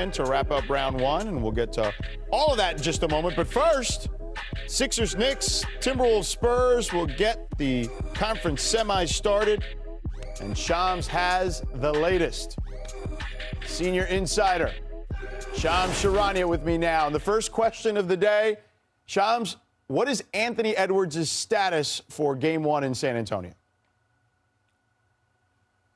weekend to wrap up round one, and we'll get to all of that in just a moment. But first, Sixers, Knicks, Timberwolves, Spurs will get the conference semis started, and Shams has the latest. Senior insider, Shams Charania with me now. And the first question of the day, Shams, what is Anthony Edwards' status for Game 1 in San Antonio?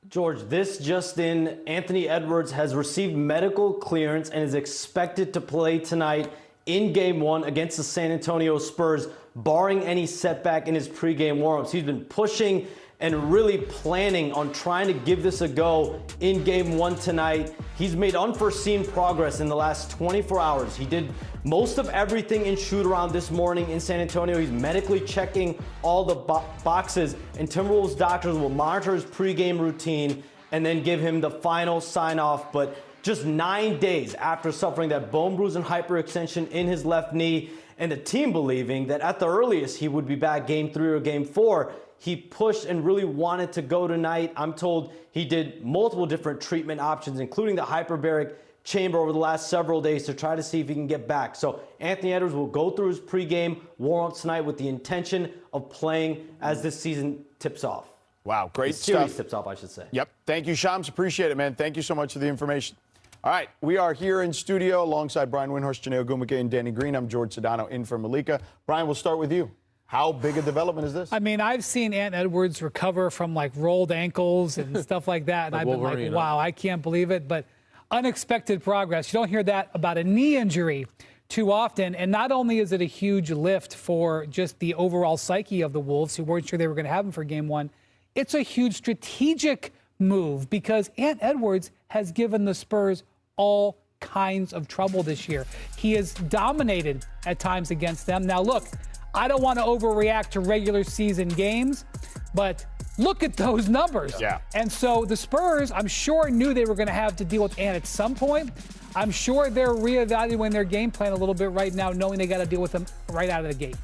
George, this just in, Anthony Edwards has received medical clearance and is expected to play tonight in Game 1 against the San Antonio Spurs, barring any setback in his pregame warmups. He's been pushing and really planning on trying to give this a go in Game 1 tonight. He's made unforeseen progress in the last 24 hours. He did most of everything in shoot-around this morning in San Antonio. He's medically checking all the boxes, and Timberwolves doctors will monitor his pregame routine and then give him the final sign-off. But just 9 days after suffering that bone bruise and hyperextension in his left knee, and the team believing that at the earliest he would be back Game 3 or Game 4, he pushed and really wanted to go tonight. I'm told he did multiple different treatment options, including the hyperbaric chamber over the last several days to try to see if he can get back. So Anthony Edwards will go through his pregame warm-up tonight with the intention of playing as this season tips off. Wow, great the series stuff. Tips off, I should say. Yep. Thank you, Shams. Appreciate it, man. Thank you so much for the information. All right, we are here in studio alongside Brian Windhorst, Janelle Gumake, and Danny Green. I'm George Sedano in for Malika. Brian, we'll start with you. How big a development is this? I mean, I've seen Ant Edwards recover from like rolled ankles and stuff like that. And I've been like, wow, I can't believe it. But unexpected progress. You don't hear that about a knee injury too often. And not only is it a huge lift for just the overall psyche of the Wolves, who weren't sure they were going to have him for Game 1, it's a huge strategic move because Ant Edwards has given the Spurs all kinds of trouble this year. He has dominated at times against them. Now, look, I don't want to overreact to regular season games, but look at those numbers. Yeah. And so the Spurs, I'm sure, knew they were going to have to deal with Ant at some point. I'm sure they're reevaluating their game plan a little bit right now, knowing they got to deal with him right out of the gate.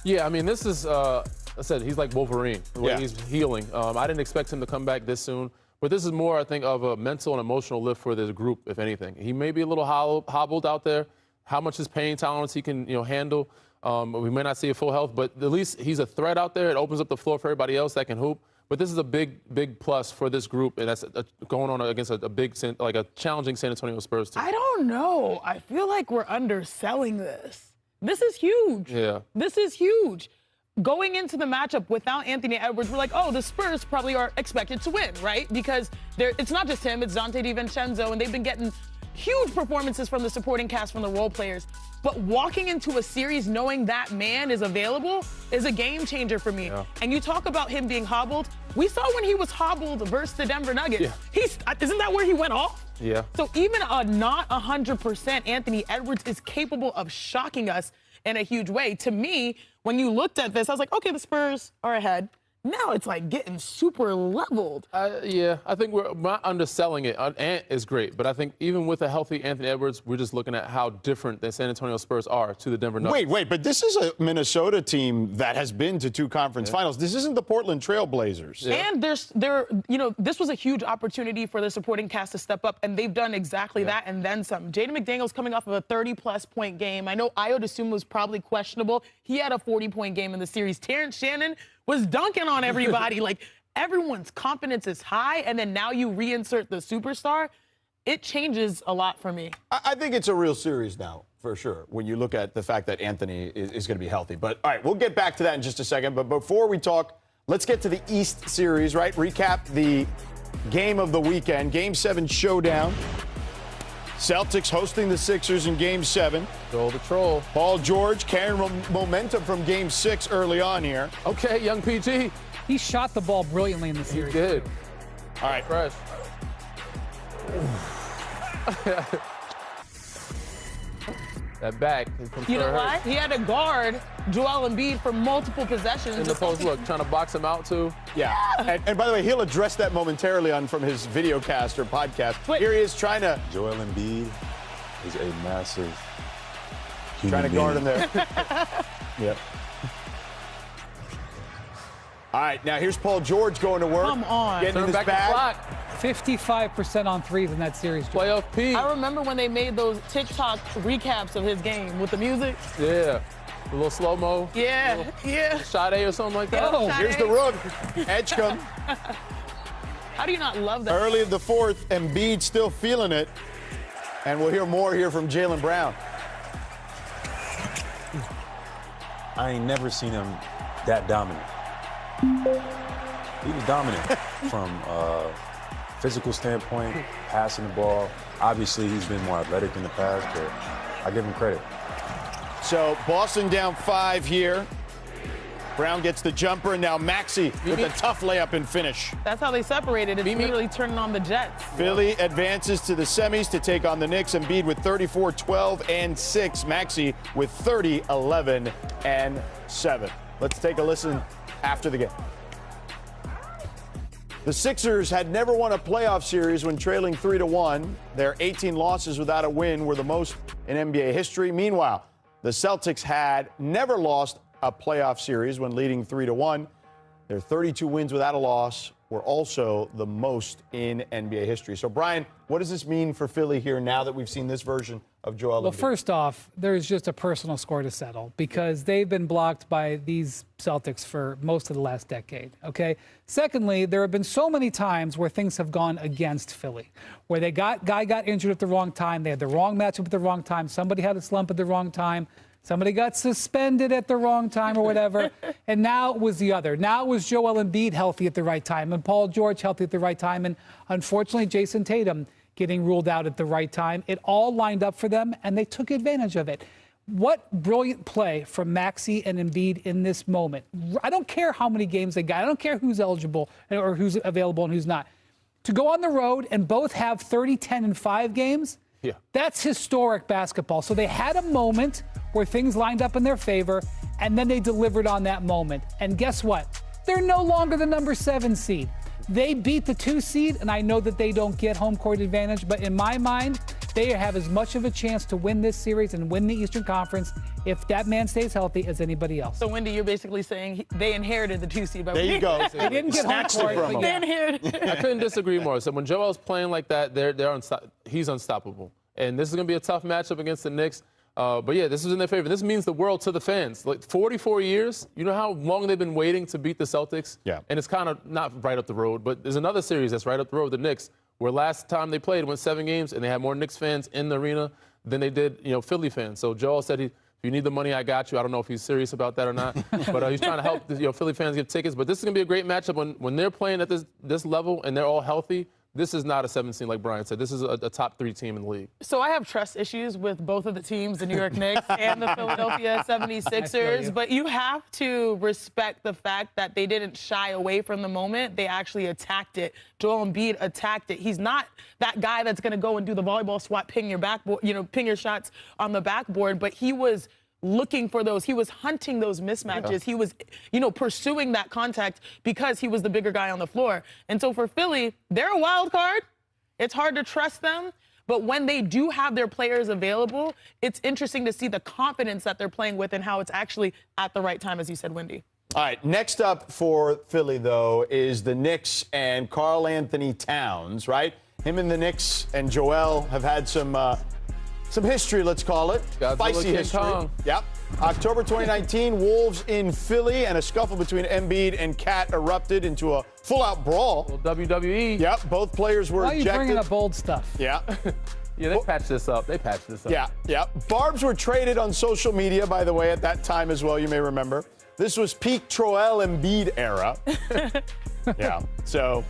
Yeah, I mean, this is, I said, he's like Wolverine, the way he's healing. I didn't expect him to come back this soon, but this is more, I think, of a mental and emotional lift for this group, if anything. He may be a little hobbled out there. How much his pain tolerance he can, handle. We may not see a full health, but at least he's a threat out there. It opens up the floor for everybody else that can hoop. But this is a big plus for this group, and that's going on against a challenging San Antonio Spurs team. I don't know. I feel like we're underselling this. This is huge. Yeah. This is huge. Going into the matchup without Anthony Edwards, we're like, oh, the Spurs probably are expected to win, right? Because it's not just him, it's Dante DiVincenzo, and they've been getting huge performances from the supporting cast, from the role players. But walking into a series knowing that man is available is a game changer for me. Yeah. And you talk about him being hobbled. We saw when he was hobbled versus the Denver Nuggets. Yeah. Isn't that where he went off? Yeah. So even a not 100% Anthony Edwards is capable of shocking us in a huge way. To me, when you looked at this, I was like, okay, the Spurs are ahead. Now it's like getting super leveled. Yeah, I think we're not underselling it. Ant is great, but I think even with a healthy Anthony Edwards, we're just looking at how different the San Antonio Spurs are to the Denver Nuggets. Wait, but this is a Minnesota team that has been to 2 conference finals. This isn't the Portland Trail Blazers. Yeah. And this was a huge opportunity for the supporting cast to step up, and they've done exactly that and then some. Jaden McDaniels coming off of a 30-plus point game. I know Ayo Dosunmu was probably questionable. He had a 40-point game in the series. Terrence Shannon was dunking on everybody. Like, everyone's confidence is high, and then now you reinsert the superstar. It changes a lot for me. I think it's a real series now, for sure, when you look at the fact that Anthony is going to be healthy. But, all right, we'll get back to that in just a second. But before we talk, let's get to the East series, right? Recap the game of the weekend, Game 7 showdown. Celtics hosting the Sixers in Game 7. Troll the troll. Paul George carrying momentum from Game 6 early on here. Okay, young PG. He shot the ball brilliantly in the series. He did. All right. Fresh. That back. You know why? He had to guard Joel Embiid for multiple possessions. In the post, look, trying to box him out, too. Yeah. And by the way, he'll address that momentarily from his videocast or podcast. Wait. Here he is trying to... Joel Embiid is a massive trying to guard him there. Yep. All right, now here's Paul George going to work. Come on. Getting his back. 55% on threes in that series. Playoff P. I remember when they made those TikTok recaps of his game with the music. Yeah. A little slow-mo. Yeah, yeah. Sade or something like that. Oh, Here's the rook. Edgecombe. How do you not love that? Early in the fourth, Embiid still feeling it. And we'll hear more here from Jaylen Brown. I ain't never seen him that dominant. He was dominant from a physical standpoint, passing the ball. Obviously, he's been more athletic in the past, but I give him credit. So Boston down 5 here. Brown gets the jumper, and now Maxey with a tough layup and finish. That's how they separated. It's literally turning on the Jets. Philly advances to the semis to take on the Knicks. Embiid with 34, 12, and 6. Maxey with 30, 11, and 7. Let's take a listen after the game. The Sixers had never won a playoff series when trailing 3-1. Their 18 losses without a win were the most in NBA history. Meanwhile, the Celtics had never lost a playoff series when leading 3-1. Their 32 wins without a loss were also the most in NBA history. So, Brian, what does this mean for Philly here now that we've seen this version of Joel Embiid? Well, first off, there's just a personal score to settle because they've been blocked by these Celtics for most of the last decade, okay? Secondly, there have been so many times where things have gone against Philly, where guy got injured at the wrong time, they had the wrong matchup at the wrong time, somebody had a slump at the wrong time, somebody got suspended at the wrong time or whatever, and now it was the other. Now it was Joel Embiid healthy at the right time and Paul George healthy at the right time, and unfortunately Jason Tatum getting ruled out at the right time. It all lined up for them, and they took advantage of it. What brilliant play from Maxey and Embiid in this moment. I don't care how many games they got. I don't care who's eligible or who's available and who's not. To go on the road and both have 30, 10, and 5 games, that's historic basketball. So they had a moment where things lined up in their favor, and then they delivered on that moment. And guess what? They're no longer the number 7 seed. They beat the 2 seed, and I know that they don't get home court advantage, but in my mind, they have as much of a chance to win this series and win the Eastern Conference if that man stays healthy as anybody else. So, Wendy, you're basically saying they inherited the 2 seed. There you go. They didn't get home court, but They inherited. I couldn't disagree more. So when Joel's playing like that, he's unstoppable. And this is going to be a tough matchup against the Knicks. But, yeah, this is in their favor. This means the world to the fans. Like 44 years, you know how long they've been waiting to beat the Celtics? Yeah. And it's kind of not right up the road, but there's another series that's right up the road, the Knicks, where last time they played, went 7 games, and they had more Knicks fans in the arena than they did, Philly fans. So Joel said, if you need the money, I got you. I don't know if he's serious about that or not, but he's trying to help Philly fans get tickets. But this is going to be a great matchup when they're playing at this level and they're all healthy. This is not a 7 seed like Brian said. This is a top 3 team in the league. So I have trust issues with both of the teams, the New York Knicks and the Philadelphia 76ers. But you have to respect the fact that they didn't shy away from the moment. They actually attacked it. Joel Embiid attacked it. He's not that guy that's going to go and do the volleyball swat, ping your backboard, ping your shots on the backboard. But he was looking for those. He was hunting those mismatches. Yeah. He was, pursuing that contact because he was the bigger guy on the floor. And so for Philly, they're a wild card. It's hard to trust them. But when they do have their players available, it's interesting to see the confidence that they're playing with and how it's actually at the right time, as you said, Wendy. All right, next up for Philly, though, is the Knicks and Karl Anthony Towns, right? Him and the Knicks and Joel have had some history, let's call it. Spicy history. Yep. October 2019, Wolves in Philly, and a scuffle between Embiid and Cat erupted into a full-out brawl. WWE. Yep. Both players were ejected. Why are you bringing up old stuff? Yeah. Yeah, they patched this up. Yeah. Barbs were traded on social media, by the way, at that time as well, you may remember. This was peak Joel Embiid era. Yeah. So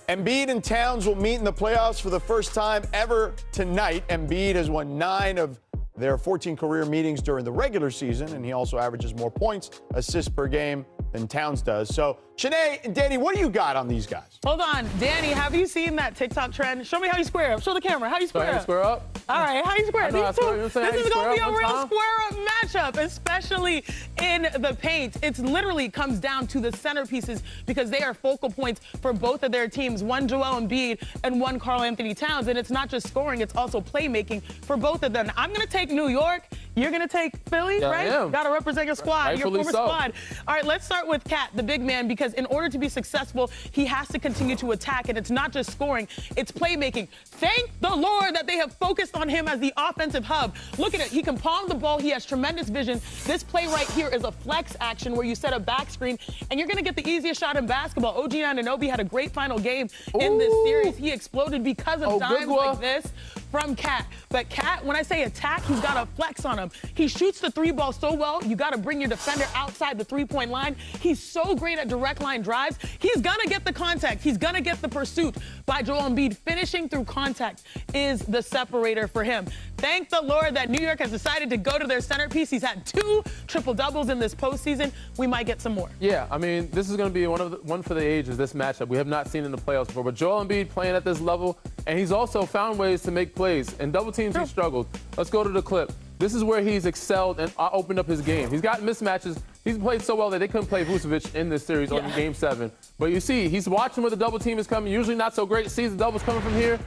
Embiid and Towns will meet in the playoffs for the first time ever tonight. Embiid has won 9 of their 14 career meetings during the regular season, and he also averages more points, assists per game than Towns does. So, Shanae and Danny, what do you got on these guys? Hold on. Danny, have you seen that TikTok trend? Show me how you square up. Show the camera. How you square up? Square up? All right, how you square? This is going to be a real square-up matchup, especially in the paint. It literally comes down to the centerpieces because they are focal points for both of their teams, one Joel Embiid and one Karl Anthony Towns. And it's not just scoring, it's also playmaking for both of them. I'm going to take New York. You're going to take Philly, right? Got to represent your squad, your former squad. All right, let's start with Cat, the big man, because in order to be successful, he has to continue to attack. And it's not just scoring, it's playmaking. Thank the Lord that they have focused on him as the offensive hub. Look at it. He can palm the ball. He has tremendous vision. This play right here is a flex action where you set a back screen, and you're going to get the easiest shot in basketball. OG Anunoby had a great final game in this series. He exploded because of dimes like this from Cat. But Cat, when I say attack, he's got a flex on him. He shoots the three ball so well, you got to bring your defender outside the three-point line. He's so great at direct line drives. He's going to get the contact. He's going to get the pursuit by Joel Embiid. Finishing through contact is the separator for him. Thank the Lord that New York has decided to go to their centerpiece. He's had 2 triple-doubles in this postseason. We might get some more. Yeah, I mean, this is going to be one for the ages, this matchup. We have not seen in the playoffs before. But Joel Embiid playing at this level, and he's also found ways to make plays. And double teams, he struggled. Let's go to the clip. This is where he's excelled and opened up his game. He's got mismatches. He's played so well that they couldn't play Vucevic in this series on Game 7. But you see, he's watching where the double team is coming. Usually not so great. Sees the doubles coming from here.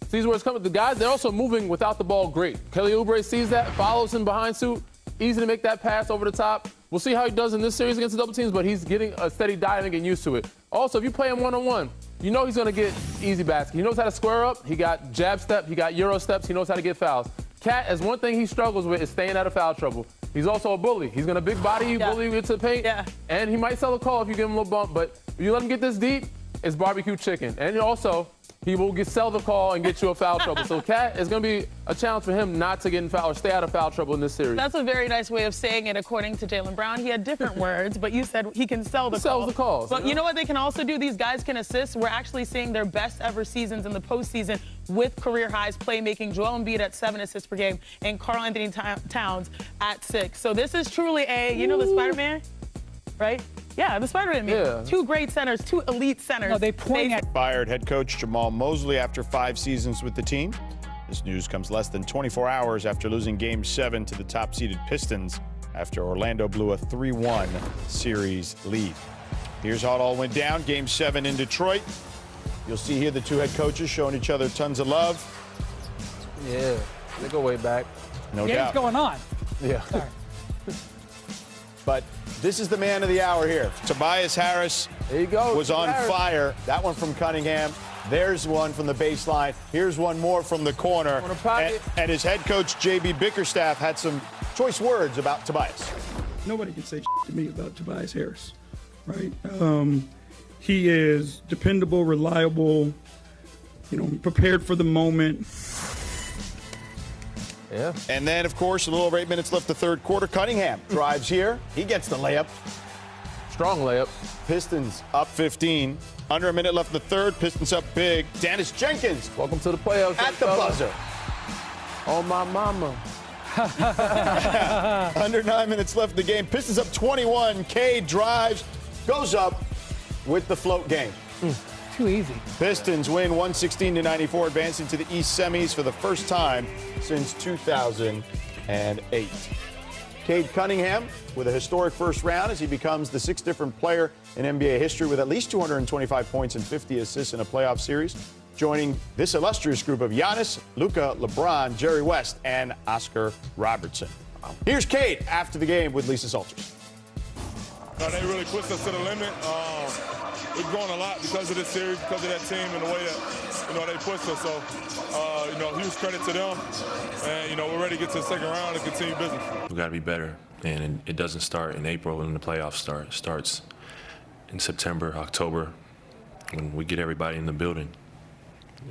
Sees where it's coming. The guys, they're also moving without the ball great. Kelly Oubre sees that, follows him behind suit. Easy to make that pass over the top. We'll see how he does in this series against the double teams, but he's getting a steady dive and getting used to it. Also, if you play him one-on-one, you know he's going to get easy basket. He knows how to square up. He got jab step. He got Euro steps. He knows how to get fouls. Cat, as one thing he struggles with, is staying out of foul trouble. He's also a bully. He's going to big body you, bully you into the paint, and he might sell a call if you give him a little bump, but if you let him get this deep, it's barbecue chicken. And also, he will sell the call and get you a foul trouble. So Cat is going to be a challenge for him not to get in foul or stay out of foul trouble in this series. That's a very nice way of saying it, according to Jaylen Brown. He had different words, but you said he can sell the call. Sells the calls. But you know what they can also do? These guys can assist. We're actually seeing their best ever seasons in the postseason with career highs playmaking. Joel Embiid at 7 assists per game and Karl Anthony Towns at 6. So this is truly a, you know the Spider-Man, right? Yeah, the Spider-Man. Yeah. 2 great centers, 2 elite centers. No, they point at fired head coach Jamal Mosley after 5 seasons with the team. This news comes less than 24 hours after losing Game 7 to the top-seeded Pistons after Orlando blew a 3-1 series lead. Here's how it all went down. Game 7 in Detroit. You'll see here the 2 head coaches showing each other tons of love. Yeah, they go way back. No doubt. What's going on? Yeah. But this is the man of the hour here. Tobias Harris was on fire. That one from Cunningham. There's one from the baseline. Here's one more from the corner. And his head coach, J.B. Bickerstaff, had some choice words about Tobias. Nobody can say to me about Tobias Harris, right? He is dependable, reliable, prepared for the moment. Yeah. And then, of course, a little over 8 minutes left the third quarter. Cunningham drives here. He gets the layup. Strong layup. Pistons up 15. Under a minute left in the third. Pistons up big. Dennis Jenkins. Welcome to the playoffs. At the buzzer. Oh, my mama. Under 9 minutes left in the game. Pistons up 21. Cade drives. Goes up with the float game. Too easy. Pistons win 116-94, advancing to the East semis for the first time since 2008. Cade Cunningham with a historic first round as he becomes the 6th different player in NBA history with at least 225 points and 50 assists in a playoff series, joining this illustrious group of Giannis, Luka, LeBron, Jerry West, and Oscar Robertson. Here's Cade after the game with Lisa Salters. They really pushed us to the limit. We've grown a lot because of this series, because of that team and the way that, they pushed us. So, huge credit to them. And, we're ready to get to the second round and continue business. We've got to be better. And it doesn't start in April when the playoffs start. It starts in September, October, when we get everybody in the building.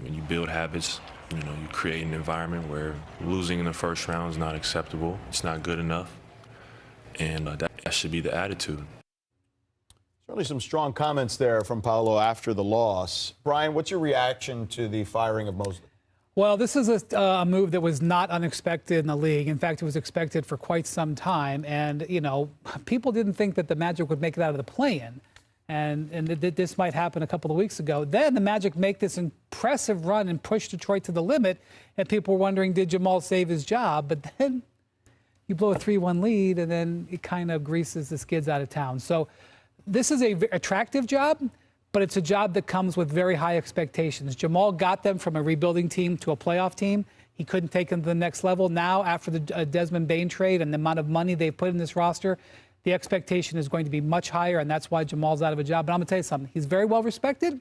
When you build habits, you create an environment where losing in the first round is not acceptable. It's not good enough. And that should be the attitude. Certainly some strong comments there from Paolo after the loss. Brian, what's your reaction to the firing of Mosley? Well, this is a move that was not unexpected in the league. In fact, it was expected for quite some time. And, people didn't think that the Magic would make it out of the play-in. And this might happen a couple of weeks ago. Then the Magic make this impressive run and push Detroit to the limit, and people were wondering, did Jamal save his job? But then you blow a 3-1 lead, and then it kind of greases the skids out of town. So this is an attractive job, but it's a job that comes with very high expectations. Jamal got them from a rebuilding team to a playoff team. He couldn't take them to the next level. Now, after the Desmond Bane trade and the amount of money they've put in this roster, the expectation is going to be much higher, and that's why Jamal's out of a job. But I'm going to tell you something. He's very well respected.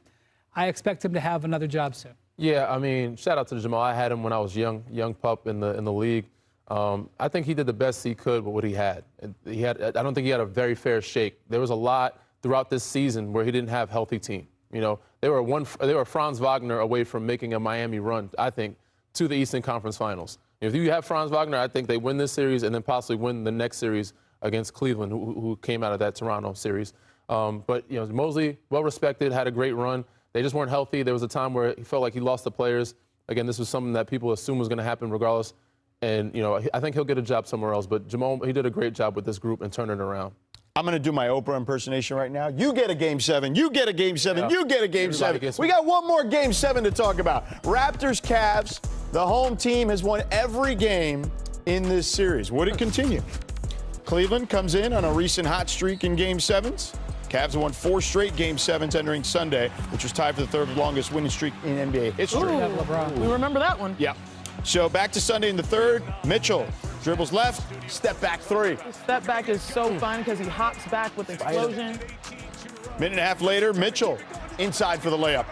I expect him to have another job soon. Yeah, I mean, shout out to Jamal. I had him when I was young pup in the league. I think he did the best he could with what he had. I don't think he had a very fair shake. There was a lot throughout this season where he didn't have a healthy team. You know, they were Franz Wagner away from making a Miami run, I think, to the Eastern Conference Finals. If you have Franz Wagner, I think they win this series and then possibly win the next series against Cleveland, who came out of that Toronto series. But, you know, Mosley, well-respected, had a great run. They just weren't healthy. There was a time where he felt like he lost the players. Again, this was something that people assumed was going to happen regardless. And, you know, I think he'll get a job somewhere else. But Jamal, he did a great job with this group and turning it around. I'm going to do my Oprah impersonation right now. You get a Game 7. You get a Game 7. Yeah. You get a Game 7. We got one more Game 7 to talk about. Raptors, Cavs. The home team has won every game in this series. Would it continue? Cleveland comes in on a recent hot streak in Game 7s. Cavs have won 4 straight Game 7s entering Sunday, which was tied for the third longest winning streak in NBA history. We remember that one. Yeah. So back to Sunday in the third. Mitchell dribbles left, step back 3. Step back is so fun because he hops back with explosion. Minute and a half later, Mitchell inside for the layup.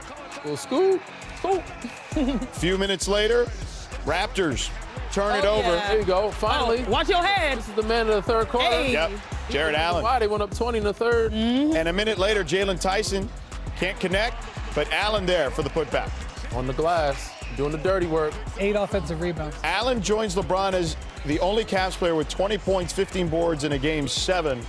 Little scoop. Few minutes later, Raptors turn it over. There you go. Finally. Watch your head. This is the man of the third quarter. Hey. Yep. Jared Allen. Why they went up 20 in the third. And a minute later, Jalen Tyson can't connect, but Allen there for the putback. On the glass, doing the dirty work. 8 offensive rebounds. Allen joins LeBron as the only Cavs player with 20 points, 15 boards in a Game 7.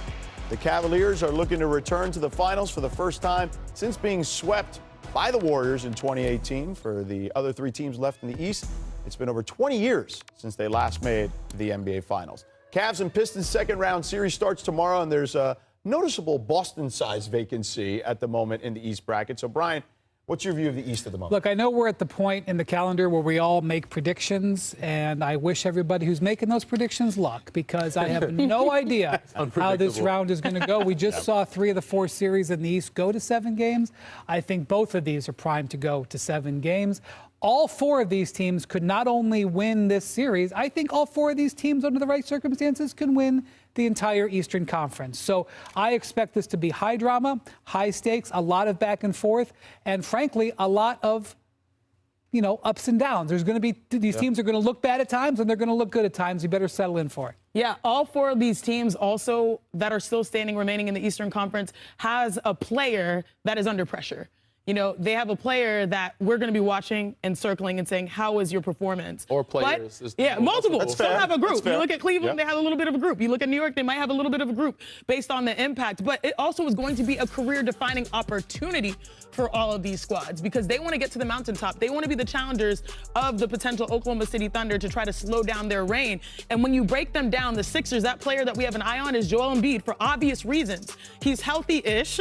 The Cavaliers are looking to return to the finals for the first time since being swept by the Warriors in 2018. For the other 3 teams left in the East, it's been over 20 years since they last made the NBA Finals. Cavs and Pistons second-round series starts tomorrow, and there's a noticeable Boston-sized vacancy at the moment in the East bracket. So, Brian, what's your view of the East at the moment? Look, I know we're at the point in the calendar where we all make predictions, and I wish everybody who's making those predictions luck, because I have no idea how this round is going to go. We just saw 3 of the 4 series in the East go to 7 games. I think both of these are primed to go to 7 games. All 4 of these teams could not only win this series, I think all 4 of these teams, under the right circumstances, can win the entire Eastern Conference. So I expect this to be high drama, high stakes, a lot of back and forth, and frankly, a lot of, you know, ups and downs. There's going to be, these teams are going to look bad at times and they're going to look good at times. You better settle in for it. Yeah, all 4 of these teams also that are still standing, remaining in the Eastern Conference, has a player that is under pressure. You know, they have a player that we're going to be watching and circling and saying, how is your performance? Or players. But, multiple. That's Some fair. have a group. That's fair. You look at Cleveland, they have a little bit of a group. You look at New York, they might have a little bit of a group based on the impact. But it also is going to be a career-defining opportunity for all of these squads because they want to get to the mountaintop. They want to be the challengers of the potential Oklahoma City Thunder to try to slow down their reign. And when you break them down, the Sixers, that player that we have an eye on is Joel Embiid for obvious reasons. He's healthy-ish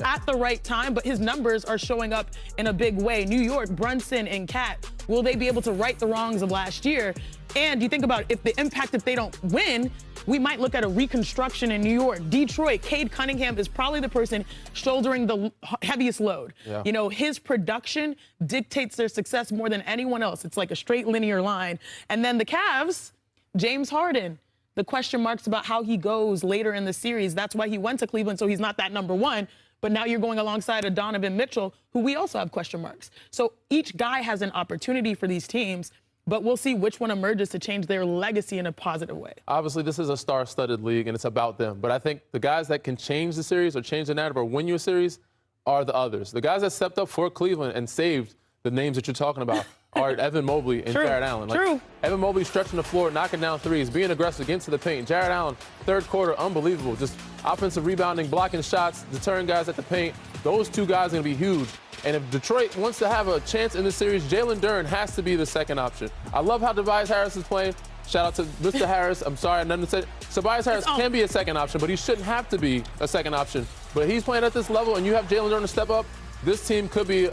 at the right time, but his numbers are showing up in a big way. New York, Brunson and Cat, will they be able to right the wrongs of last year? And you think about if the impact, if they don't win, we might look at a reconstruction in New York. Detroit, Cade Cunningham is probably the person shouldering the heaviest load. Yeah. You know, his production dictates their success more than anyone else. It's like a straight linear line. And then the Cavs, James Harden, the question marks about how he goes later in the series. That's why he went to Cleveland, so he's not that number 1. But now you're going alongside of Donovan Mitchell, who we also have question marks. So each guy has an opportunity for these teams, but we'll see which one emerges to change their legacy in a positive way. Obviously, this is a star-studded league, and it's about them. But I think the guys that can change the series or change the narrative or win you a series are the others. The guys that stepped up for Cleveland and saved the names that you're talking about are Evan Mobley and Jared Allen. True. Evan Mobley stretching the floor, knocking down threes, being aggressive, getting to the paint. Jared Allen, third quarter, unbelievable. Just offensive rebounding, blocking shots, deterring guys at the paint. Those 2 guys are going to be huge. And if Detroit wants to have a chance in this series, Jalen Duren has to be the second option. I love how Tobias Harris is playing, Shout out to Mr. Harris. I'm sorry, I nothing to say. Tobias Harris can be a second option, but he shouldn't have to be a second option. But he's playing at this level, and you have Jalen Durden to step up. This team could be,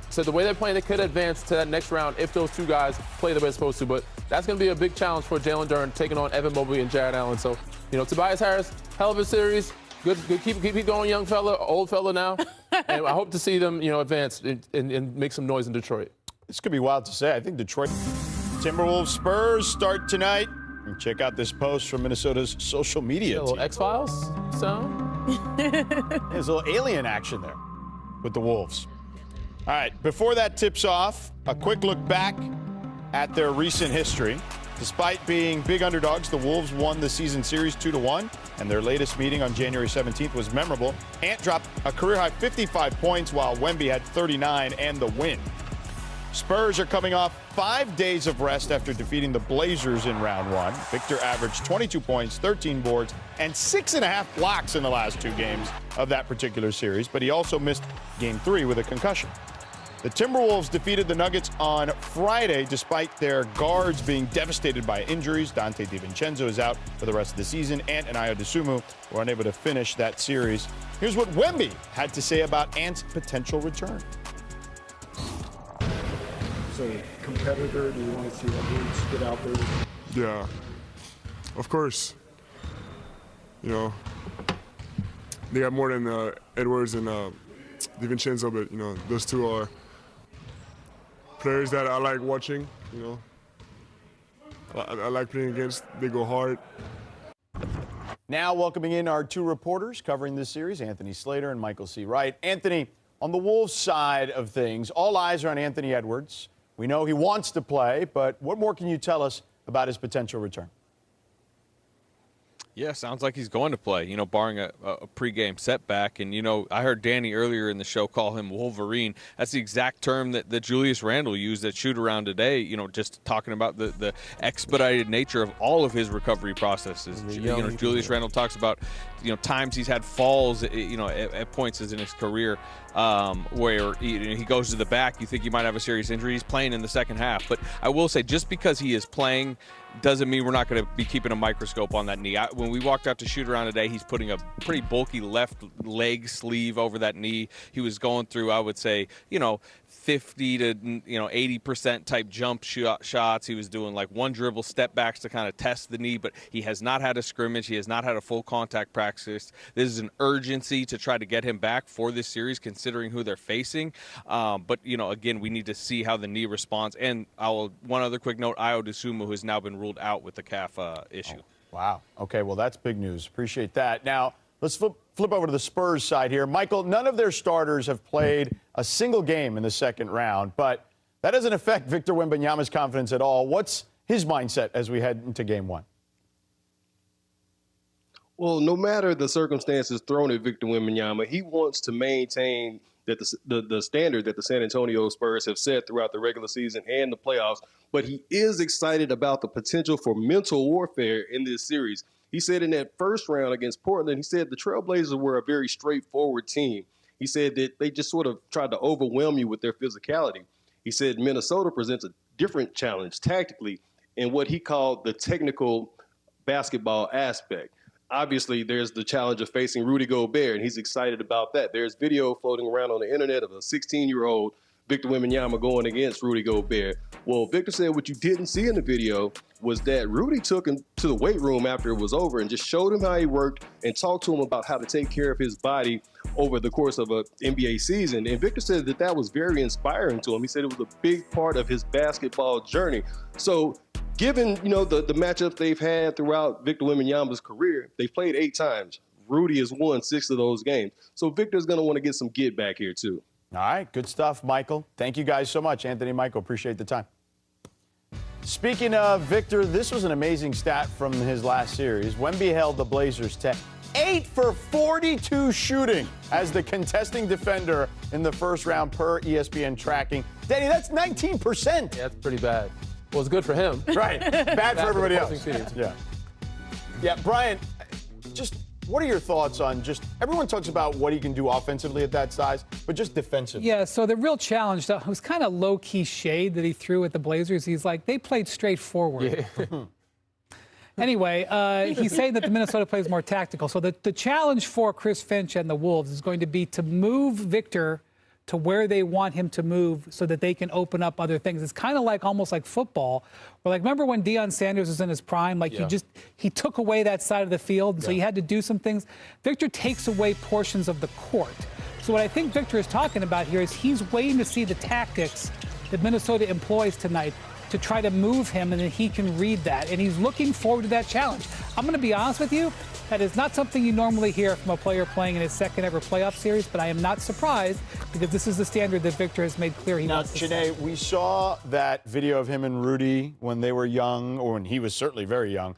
so the way they're playing, they could advance to that next round if those two guys play the way they're supposed to. But that's going to be a big challenge for Jalen Durden taking on Evan Mobley and Jared Allen. So, Tobias Harris, hell of a series. Good. Keep going, young fella, old fella now. And I hope to see them, advance and make some noise in Detroit. This could be wild to say. I think Detroit Timberwolves Spurs start tonight. And check out this post from Minnesota's social media. A little X-Files sound. There's a little alien action there with the Wolves. All right, before that tips off, a quick look back at their recent history. Despite being big underdogs, the Wolves won the season series 2-1, and their latest meeting on January 17th was memorable. Ant dropped a career-high 55 points, while Wemby had 39 and the win. Spurs are coming off 5 days of rest after defeating the Blazers in round one. Victor averaged 22 points, 13 boards, and 6.5 blocks in the last 2 games of that particular series, but he also missed Game 3 with a concussion. The Timberwolves defeated the Nuggets on Friday despite their guards being devastated by injuries. Donte DiVincenzo is out for the rest of the season. Ant and Ayo Dosunmu were unable to finish that series. Here's what Wemby had to say about Ant's potential return. So, competitor, do you want to see Edwards get out there? Yeah, of course. They got more than Edwards and DiVincenzo, but, those two are players that I like watching, I like playing against. They go hard. Now welcoming in our 2 reporters covering this series, Anthony Slater and Michael C. Wright. Anthony, on the Wolves side of things, all eyes are on Anthony Edwards. We know he wants to play, but what more can you tell us about his potential return? Yeah, sounds like he's going to play, barring a pregame setback. And, I heard Danny earlier in the show call him Wolverine. That's the exact term that Julius Randle used at shoot-around today, just talking about the expedited nature of all of his recovery processes. Julius Randle talks about, times he's had falls, at points in his career where he goes to the back. You think he might have a serious injury. He's playing in the second half. But I will say, just because he is playing doesn't mean we're not going to be keeping a microscope on that knee. When we walked out to shoot around today, he's putting a pretty bulky left leg sleeve over that knee. He was going through, I would say, 50 to 80% type jump shots. He was doing like one dribble step backs to kind of test the knee, but he has not had a scrimmage. He has not had a full contact practice. This is an urgency to try to get him back for this series, considering who they're facing. But again, we need to see how the knee responds. And one other quick note: Ayo Dosunmu has now been ruled out with the calf issue. Oh, wow. Okay, well, that's big news. Appreciate that. Now, let's flip over to the Spurs side here. Michael, none of their starters have played a single game in the second round, but that doesn't affect Victor Wembanyama's confidence at all. What's his mindset as we head into Game 1? Well, no matter the circumstances thrown at Victor Wembanyama, he wants to maintain that the standard that the San Antonio Spurs have set throughout the regular season and the playoffs, but he is excited about the potential for mental warfare in this series. He said in that first round against Portland, he said the Trailblazers were a very straightforward team. He said that they just sort of tried to overwhelm you with their physicality. He said Minnesota presents a different challenge tactically in what he called the technical basketball aspect. Obviously, there's the challenge of facing Rudy Gobert, and he's excited about that. There's video floating around on the internet of a 16-year-old Victor Wembanyama going against Rudy Gobert. Well, Victor said what you didn't see in the video was that Rudy took him to the weight room after it was over and just showed him how he worked and talked to him about how to take care of his body over the course of an NBA season. And Victor said that was very inspiring to him. He said it was a big part of his basketball journey. So given, the matchups they've had throughout Victor Wembanyama's career, they've played 8 times. Rudy has won 6 of those games. So Victor's going to want to get some get back here, too. All right, good stuff, Michael. Thank you guys so much, Anthony and Michael. Appreciate the time. Speaking of Victor, this was an amazing stat from his last series. Wemby held the Blazers to 8 for 42 shooting as the contesting defender in the first round per ESPN tracking. Danny, that's 19%. Yeah, that's pretty bad. Well, it's good for him. Right. Bad for everybody else. Teams. Yeah, Brian, just what are your thoughts on everyone talks about what he can do offensively at that size, but just defensively? Yeah, so the real challenge, though, was kind of low-key shade that he threw at the Blazers. He's like, they played straightforward. Yeah. Anyway, he's saying that the Minnesota plays more tactical. So the challenge for Chris Finch and the Wolves is going to be to move Victor to where they want him to move so that they can open up other things. It's kind of like almost like football, where like remember when Deion Sanders was in his prime, like he took away that side of the field, and so you had to do some things. Victor takes away portions of the court. So what I think Victor is talking about here is he's waiting to see the tactics that Minnesota employs tonight to try to move him, and then he can read that. And he's looking forward to that challenge. I'm going to be honest with you, that is not something you normally hear from a player playing in his second ever playoff series, but I am not surprised because this is the standard that Victor has made clear he wants to set. Janae, we saw that video of him and Rudy when they were young, or when he was certainly very young.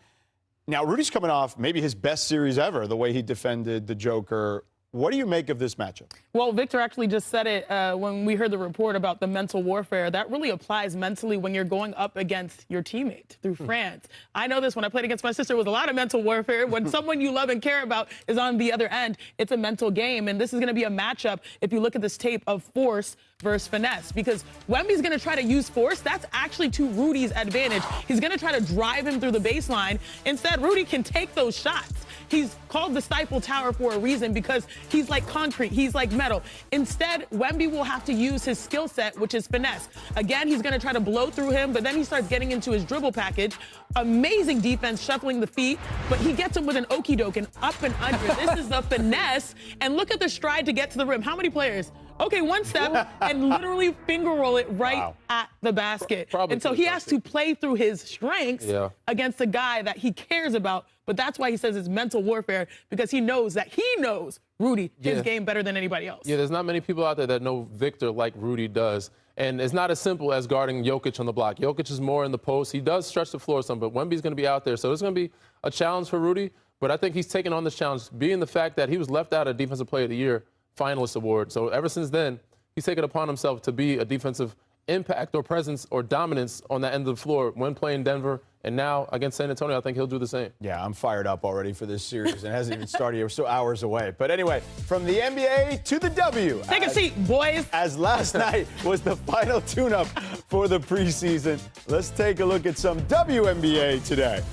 Now, Rudy's coming off maybe his best series ever, the way he defended the Joker. What do you make of this matchup? Well, Victor actually just said it when we heard the report about the mental warfare. That really applies mentally when you're going up against your teammate through France. I know this when I played against my sister. It was a lot of mental warfare. When someone you love and care about is on the other end, it's a mental game. And this is going to be a matchup, if you look at this tape, of force versus finesse. Because Wemby's going to try to use force. That's actually to Rudy's advantage. He's going to try to drive him through the baseline. Instead, Rudy can take those shots. He's called the Stifle Tower for a reason because he's like concrete. He's like metal. Instead, Wemby will have to use his skill set, which is finesse. Again, he's going to try to blow through him, but then he starts getting into his dribble package. Amazing defense, shuffling the feet, but he gets him with an okie doke and up and under. This is the finesse. And look at the stride to get to the rim. How many players? Okay, one step and literally finger roll it right at the basket. And so he has to play through his strengths against a guy that he cares about. But that's why he says it's mental warfare, because he knows Rudy, his game better than anybody else. Yeah, there's not many people out there that know Victor like Rudy does. And it's not as simple as guarding Jokic on the block. Jokic is more in the post. He does stretch the floor some, but Wemby's going to be out there. So it's going to be a challenge for Rudy. But I think he's taking on this challenge, being the fact that he was left out of Defensive Player of the Year finalist award. So ever since then, he's taken upon himself to be a defensive impact or presence or dominance on that end of the floor when playing Denver. And now against San Antonio, I think he'll do the same. Yeah, I'm fired up already for this series. It hasn't even started yet. We're still hours away. But anyway, from the NBA to the W. Take a seat, boys. As last night was the final tune-up for the preseason, let's take a look at some WNBA today.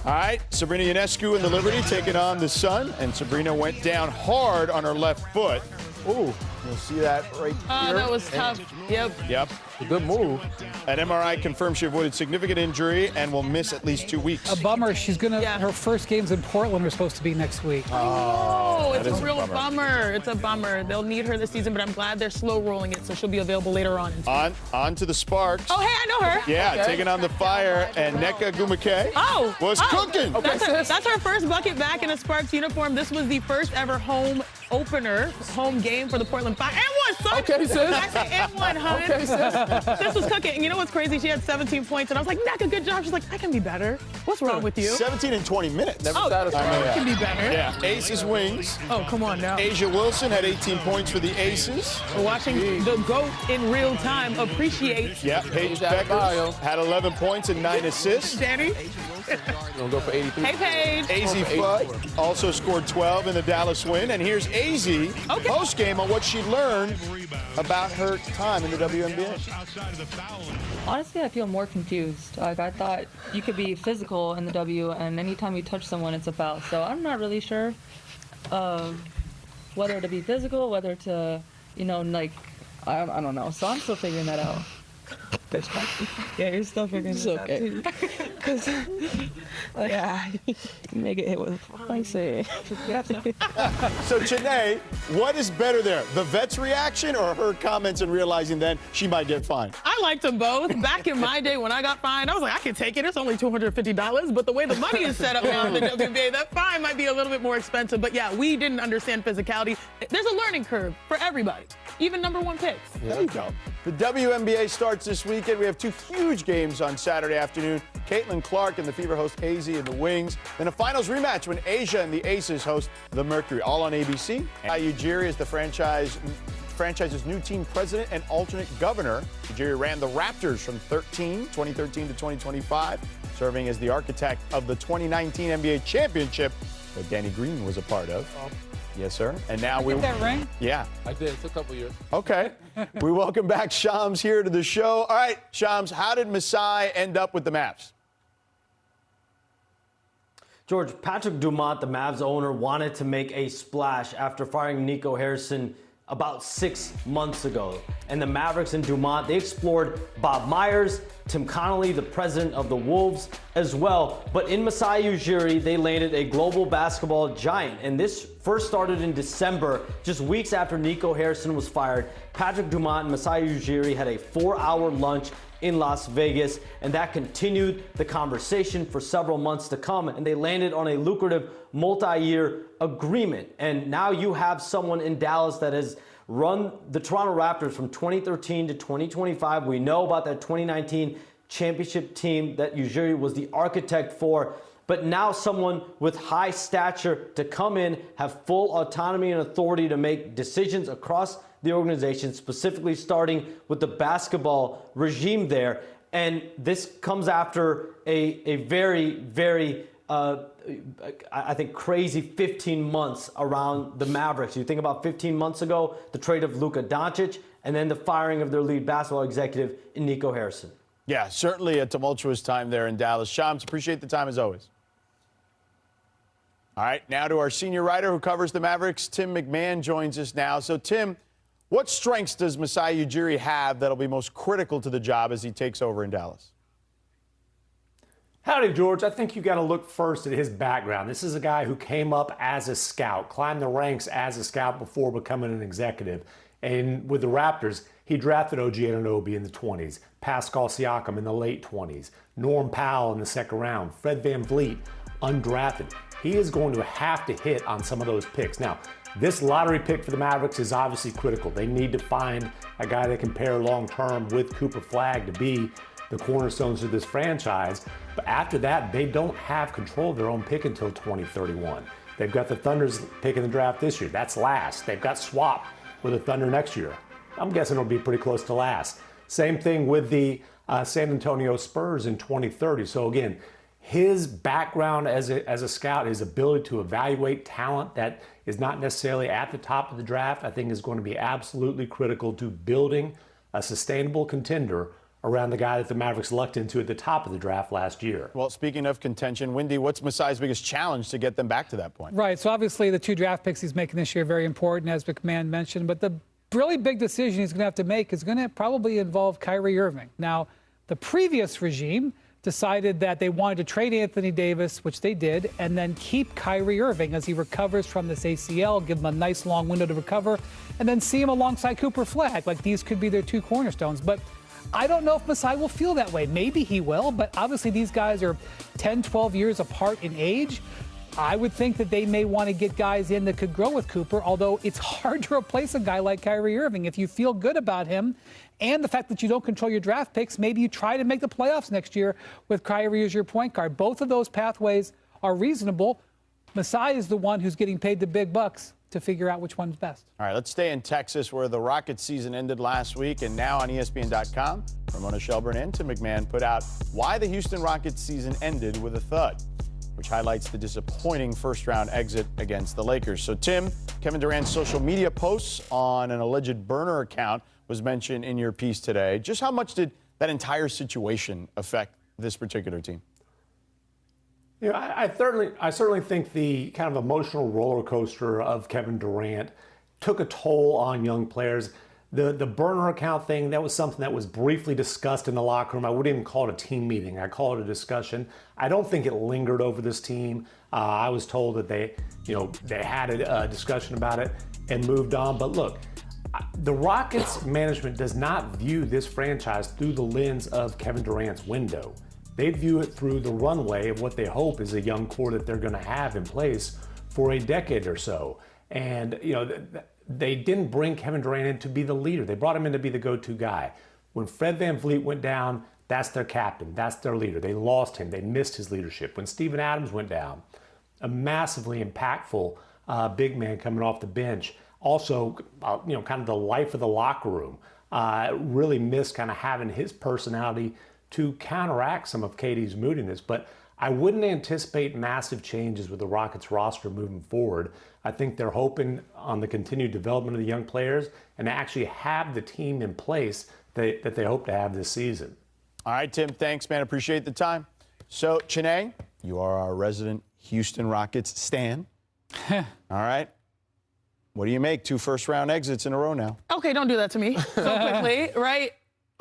All right, Sabrina Ionescu in the Liberty taking on the Sun, and Sabrina went down hard on her left foot. Ooh, you'll see that right here. That was tough. Yep. A good move. An MRI confirmed she avoided significant injury and will miss at least 2 weeks. A bummer. She's her first games in Portland are supposed to be next week. Oh, it's a real bummer. It's a bummer. They'll need her this season, but I'm glad they're slow rolling it, so she'll be available later on. On to the Sparks. Oh, hey, I know her. Yeah, taking on the Fire, and Nneka Ogwumike was cooking. That's her first bucket back in a Sparks uniform. This was the first ever home game for the Portland Fire. And one, son. Okay, sis. I say and one, hun. Okay, sis. This was cooking. And you know what's crazy? She had 17 points, and I was like, Nneka, good job. She's like, I can be better. What's wrong with you? 17 in 20 minutes. I can be better. Yeah, Aces wings. Oh, come on now. Asia Wilson had 18 points for the Aces. Watching the GOAT in real time appreciate. Yeah, Paige Beckers had 11 points and 9 assists. Danny. Gonna go for 83. Hey, Paige. AZ Fudd also scored 12 in the Dallas win. And here's AZ post-game on what she learned about her time in the WNBA. Honestly, I feel more confused. Like, I thought you could be physical in the W, and anytime you touch someone, it's a foul. So I'm not really sure whether to be physical, whether to, I don't know. So I'm still figuring that out. Yeah, you're still figuring it out. It's okay. Because, make it hit with spicy. So, Janae, what is better there? The vet's reaction or her comments and realizing then she might get fined? I liked them both. Back in my day when I got fined, I was like, I can take it. It's only $250. But the way the money is set up now in the WNBA, that fine might be a little bit more expensive. But yeah, we didn't understand physicality. There's a learning curve for everybody, even number one picks. There you go. The WNBA starts this weekend. We have 2 huge games on Saturday afternoon. Caitlin Clark and the Fever host AZ and the Wings. Then a finals rematch when Asia and the Aces host the Mercury, all on ABC. Ujiri is the franchise's new team president and alternate governor. Ujiri ran the Raptors from 2013 to 2025, serving as the architect of the 2019 NBA championship that Danny Green was a part of. Yes, sir. And now we get that ring? Yeah. I did. It took a couple years. Okay. We welcome back Shams here to the show. All right, Shams, how did Masai end up with the Mavs? George, Patrick Dumont, the Mavs owner, wanted to make a splash after firing Nico Harrison about 6 months ago. And the Mavericks and Dumont, they explored Bob Myers, Tim Connolly, the president of the Wolves, as well. But in Masai Ujiri, they landed a global basketball giant. And this first started in December, just weeks after Nico Harrison was fired. Patrick Dumont and Masai Ujiri had a 4-hour lunch in Las Vegas, and that continued the conversation for several months to come, and they landed on a lucrative multi-year agreement. And now you have someone in Dallas that has run the Toronto Raptors from 2013 to 2025. We know about that 2019 championship team that Ujiri was the architect for, but now someone with high stature to come in, have full autonomy and authority to make decisions across the organization, specifically starting with the basketball regime there. And this comes after a very, very, I think, crazy 15 months around the Mavericks. You think about 15 months ago, the trade of Luka Doncic, and then the firing of their lead basketball executive in Nico Harrison. Yeah, certainly a tumultuous time there in Dallas. Shams, appreciate the time as always. All right, now to our senior writer who covers the Mavericks, Tim McMahon, joins us now. So, Tim, what strengths does Masai Ujiri have that'll be most critical to the job as he takes over in Dallas? Howdy, George. I think you got to look first at his background. This is a guy who came up as a scout, climbed the ranks as a scout before becoming an executive. And with the Raptors, he drafted OG Anunoby in the 20s, Pascal Siakam in the late 20s, Norm Powell in the second round, Fred VanVleet, undrafted. He is going to have to hit on some of those picks. Now, this lottery pick for the Mavericks is obviously critical. They need to find a guy that can pair long-term with Cooper Flagg to be the cornerstones of this franchise. But after that, they don't have control of their own pick until 2031. They've got the Thunder's pick in the draft this year. That's last. They've got swap with the Thunder next year. I'm guessing it'll be pretty close to last. Same thing with the San Antonio Spurs in 2030. So again, his background as a scout, his ability to evaluate talent that is not necessarily at the top of the draft, I think is going to be absolutely critical to building a sustainable contender around the guy that the Mavericks lucked into at the top of the draft last year. Well, speaking of contention, Wendy, what's Masai's biggest challenge to get them back to that point? Right, so obviously the 2 draft picks he's making this year are very important, as McMahon mentioned, but the really big decision he's going to have to make is going to probably involve Kyrie Irving. Now, the previous regime decided that they wanted to trade Anthony Davis, which they did, and then keep Kyrie Irving as he recovers from this ACL, give him a nice long window to recover, and then see him alongside Cooper Flagg. Like, these could be their 2 cornerstones. But I don't know if Masai will feel that way. Maybe he will, but obviously these guys are 10, 12 years apart in age. I would think that they may want to get guys in that could grow with Cooper, although it's hard to replace a guy like Kyrie Irving. If you feel good about him and the fact that you don't control your draft picks, maybe you try to make the playoffs next year with Kyrie as your point guard. Both of those pathways are reasonable. Masai is the one who's getting paid the big bucks to figure out which one's best. All right, let's stay in Texas, where the Rockets season ended last week, and now on ESPN.com, Ramona Shelburne and Tim McMahon put out why the Houston Rockets season ended with a thud, which highlights the disappointing first-round exit against the Lakers. So, Tim, Kevin Durant's social media posts on an alleged burner account was mentioned in your piece today. Just how much did that entire situation affect this particular team? You know, I certainly think the kind of emotional roller coaster of Kevin Durant took a toll on young players. The burner account thing, that was something that was briefly discussed in the locker room. I wouldn't even call it a team meeting. I call it a discussion. I don't think it lingered over this team. I was told that they had a discussion about it and moved on. But look, the Rockets management does not view this franchise through the lens of Kevin Durant's window. They view it through the runway of what they hope is a young core that they're going to have in place for a decade or so. And, you know, they didn't bring Kevin Durant in to be the leader. They brought him in to be the go-to guy. When Fred VanVleet went down, that's their captain. That's their leader. They lost him. They missed his leadership. When Steven Adams went down, a massively impactful big man coming off the bench. Also, kind of the life of the locker room. Really missed kind of having his personality to counteract some of KD's moodiness. But I wouldn't anticipate massive changes with the Rockets roster moving forward. I think they're hoping on the continued development of the young players and to actually have the team in place that they hope to have this season. All right, Tim, thanks, man. Appreciate the time. So, Chiney, you are our resident Houston Rockets stan. All right. What do you make? 2 first-round exits in a row now. Okay, don't do that to me so quickly, right?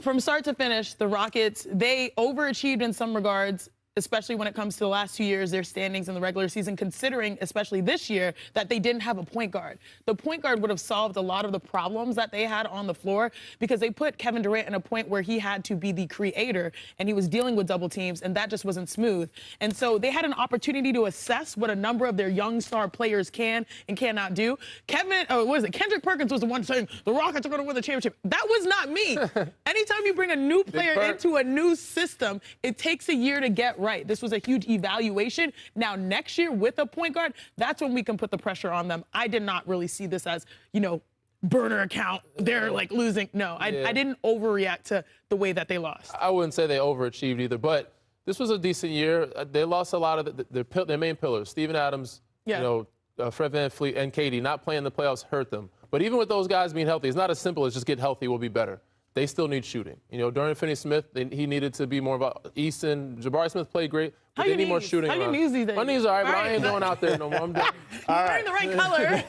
From start to finish, the Rockets, they overachieved in some regards, especially when it comes to the last 2 years, their standings in the regular season, considering, especially this year, that they didn't have a point guard. The point guard would have solved a lot of the problems that they had on the floor because they put Kevin Durant in a point where he had to be the creator and he was dealing with double teams, and that just wasn't smooth. And so they had an opportunity to assess what a number of their young star players can and cannot do. Kendrick Perkins was the one saying, the Rockets are going to win the championship. That was not me. Anytime you bring a new player into a new system, it takes a year to get right. This was a huge evaluation. Now, next year with a point guard, that's when we can put the pressure on them. I did not really see this as, burner account. They're like losing. No, I didn't overreact to the way that they lost. I wouldn't say they overachieved either, but this was a decent year. They lost a lot of their main pillars. Steven Adams, Fred VanVleet, and KD not playing the playoffs hurt them. But even with those guys being healthy, it's not as simple as just get healthy, we'll be better. They still need shooting. Dorian Finney-Smith, he needed to be more about Easton. Jabari Smith played great, but they need more shooting. How are your knees these days? My knees are all right, but I ain't going out there no more. I'm done. You're wearing the right color.